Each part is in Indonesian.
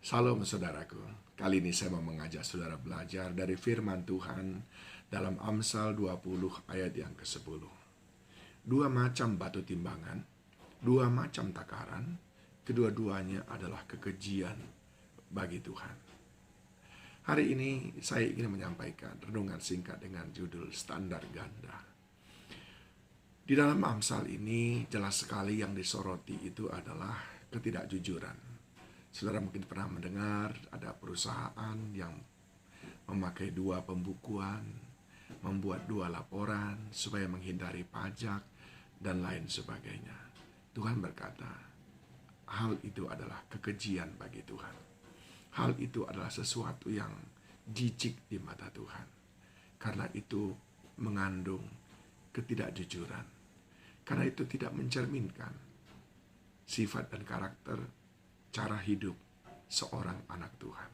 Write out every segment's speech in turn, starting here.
Salam saudaraku, kali ini saya mau mengajak saudara belajar dari firman Tuhan dalam Amsal 20 ayat yang ke-10. Dua macam batu timbangan, dua macam takaran, kedua-duanya adalah kekejian bagi Tuhan. Hari ini saya ingin menyampaikan renungan singkat dengan judul Standar Ganda. Di dalam Amsal ini jelas sekali yang disoroti itu adalah ketidakjujuran. Saudara mungkin pernah mendengar ada perusahaan yang memakai dua pembukuan, membuat dua laporan supaya menghindari pajak dan lain sebagainya. Tuhan berkata, hal itu adalah kekejian bagi Tuhan. Hal itu adalah sesuatu yang jijik di mata Tuhan. Karena itu mengandung ketidakjujuran. Karena itu tidak mencerminkan sifat dan karakter cara hidup seorang anak Tuhan.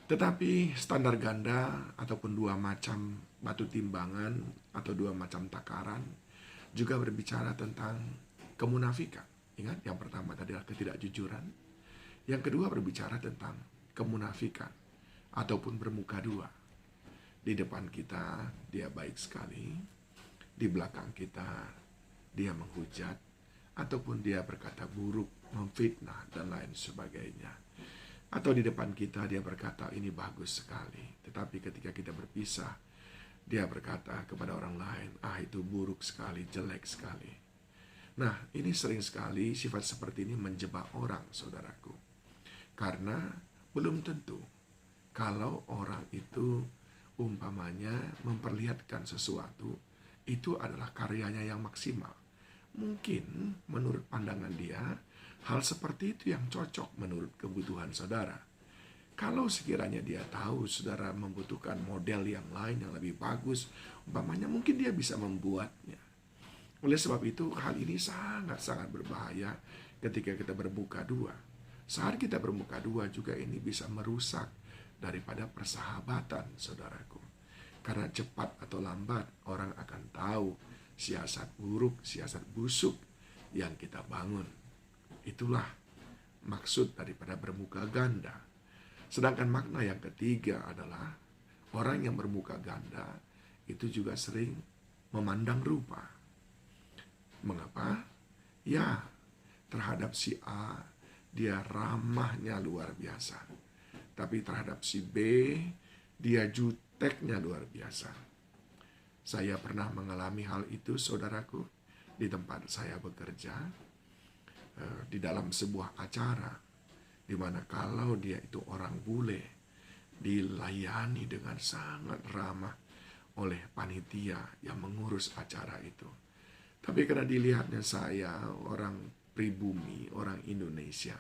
Tetapi standar ganda ataupun dua macam batu timbangan atau dua macam takaran juga berbicara tentang kemunafikan. Ingat, yang pertama tadi adalah ketidakjujuran. Yang kedua berbicara tentang kemunafikan ataupun bermuka dua. Di depan kita dia baik sekali, di belakang kita dia menghujat, ataupun dia berkata buruk, memfitnah, dan lain sebagainya. Atau di depan kita dia berkata ini bagus sekali, tetapi ketika kita berpisah, dia berkata kepada orang lain, itu buruk sekali, jelek sekali. Nah, ini sering sekali sifat seperti ini menjebak orang, saudaraku. Karena belum tentu kalau orang itu umpamanya memperlihatkan sesuatu, itu adalah karyanya yang maksimal. Mungkin menurut pandangan dia, hal seperti itu yang cocok menurut kebutuhan saudara. Kalau sekiranya dia tahu saudara membutuhkan model yang lain yang lebih bagus, umpamanya mungkin dia bisa membuatnya. Oleh sebab itu, hal ini sangat-sangat berbahaya ketika kita bermuka dua. Saat kita bermuka dua juga ini bisa merusak daripada persahabatan, saudaraku. Karena cepat atau lambat orang akan tahu siasat buruk, siasat busuk yang kita bangun. Itulah maksud daripada bermuka ganda. Sedangkan makna yang ketiga adalah orang yang bermuka ganda itu juga sering memandang rupa. Mengapa? Ya, terhadap si A dia ramahnya luar biasa. Tapi terhadap si B dia juteknya luar biasa. Saya pernah mengalami hal itu, saudaraku, di tempat saya bekerja, di dalam sebuah acara, di mana kalau dia itu orang bule, dilayani dengan sangat ramah oleh panitia yang mengurus acara itu. Tapi karena dilihatnya saya orang pribumi, orang Indonesia,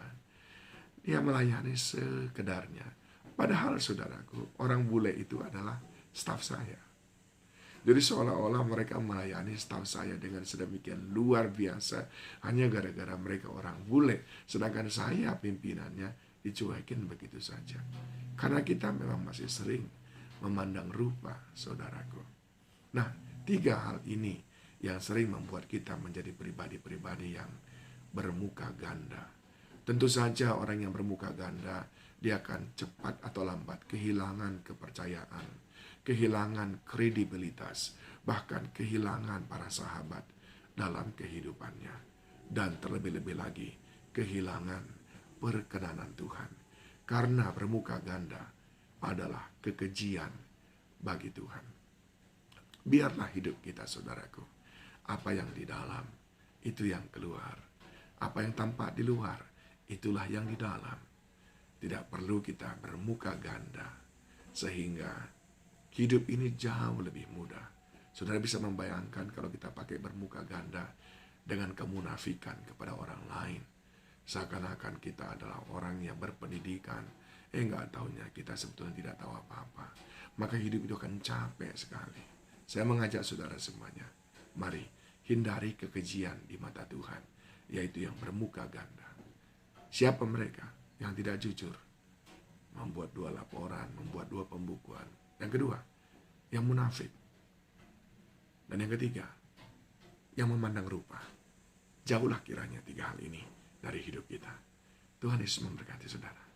dia melayani sekedarnya. Padahal, saudaraku, orang bule itu adalah staf saya. Jadi seolah-olah mereka melayani staf saya dengan sedemikian luar biasa hanya gara-gara mereka orang bule. Sedangkan saya pimpinannya dicuekin begitu saja. Karena kita memang masih sering memandang rupa, saudaraku. Nah, tiga hal ini yang sering membuat kita menjadi pribadi-pribadi yang bermuka ganda. Tentu saja orang yang bermuka ganda, dia akan cepat atau lambat kehilangan kepercayaan, kehilangan kredibilitas, bahkan kehilangan para sahabat dalam kehidupannya. Dan terlebih-lebih lagi, kehilangan perkenanan Tuhan. Karena bermuka ganda adalah kekejian bagi Tuhan. Biarlah hidup kita, saudaraku. Apa yang di dalam, itu yang keluar. Apa yang tampak di luar, itulah yang di dalam. Tidak perlu kita bermuka ganda, sehingga hidup ini jauh lebih mudah. Saudara bisa membayangkan kalau kita pakai bermuka ganda dengan kemunafikan kepada orang lain. Seakan-akan kita adalah orang yang berpendidikan. Enggak taunya kita sebetulnya tidak tahu apa-apa. Maka hidup itu akan capek sekali. Saya mengajak saudara semuanya, mari hindari kekejian di mata Tuhan, yaitu yang bermuka ganda. Siapa mereka yang tidak jujur? Membuat dua laporan, membuat dua pembukuan. Yang kedua, yang munafik. Dan yang ketiga, yang memandang rupa. Jauhlah kiranya tiga hal ini dari hidup kita. Tuhan Yesus memberkati saudara.